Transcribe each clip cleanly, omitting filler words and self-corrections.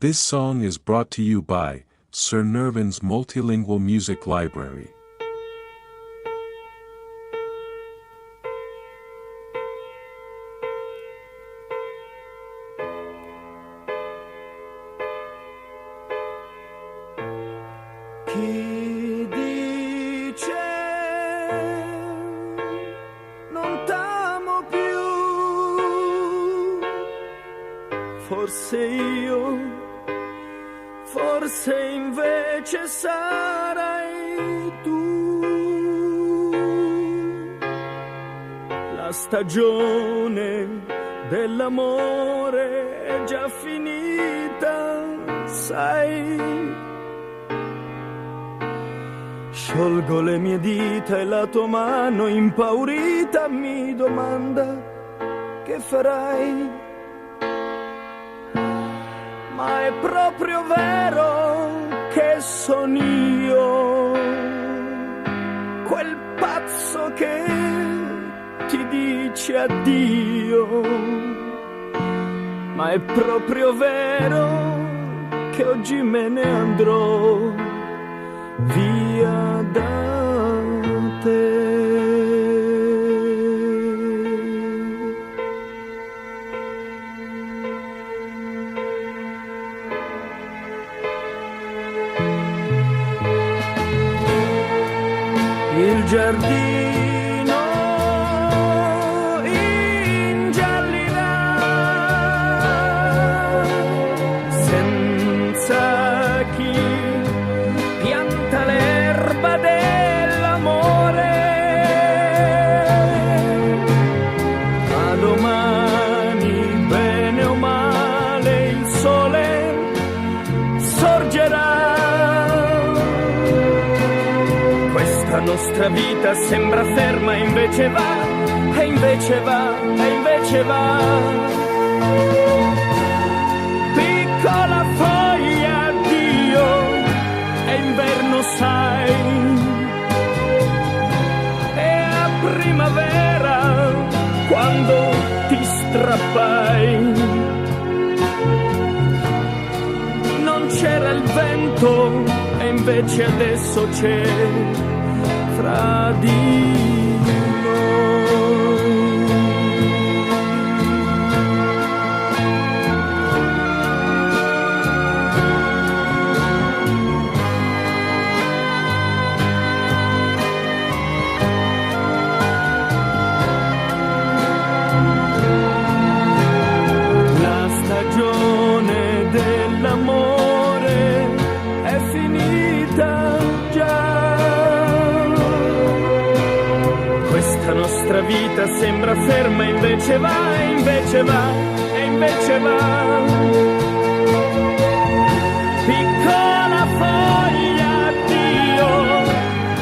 This song is brought to you by Sir Nervin's Multilingual Music Library. Chi dice non t'amo più, forse io, forse invece sarai tu. La stagione dell'amore è già finita, sai. Sciolgo le mie dita e la tua mano impaurita mi domanda che farai. Ma è proprio vero che son io, quel pazzo che ti dice addio. Ma è proprio vero che oggi me ne andrò via da te. Il giardino ingiallirà senza chi pianta l'erba dell'amore. A domani, bene o male, il sole sorgerà. Questa nostra vita sembra ferma, invece va, e invece va, e invece va. Piccola foglia, addio, è inverno sai, e a primavera quando ti strappai. Non c'era il vento e invece adesso c'è fra di noi. La stagione dell'amore è finita già. Questa nostra vita sembra ferma, invece va, e invece va, e invece va. Piccola foglia, addio,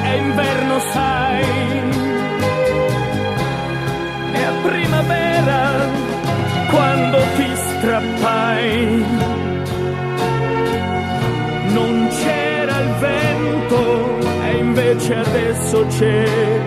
è inverno sai, e a primavera quando ti strappai. Non c'era il vento e invece adesso c'è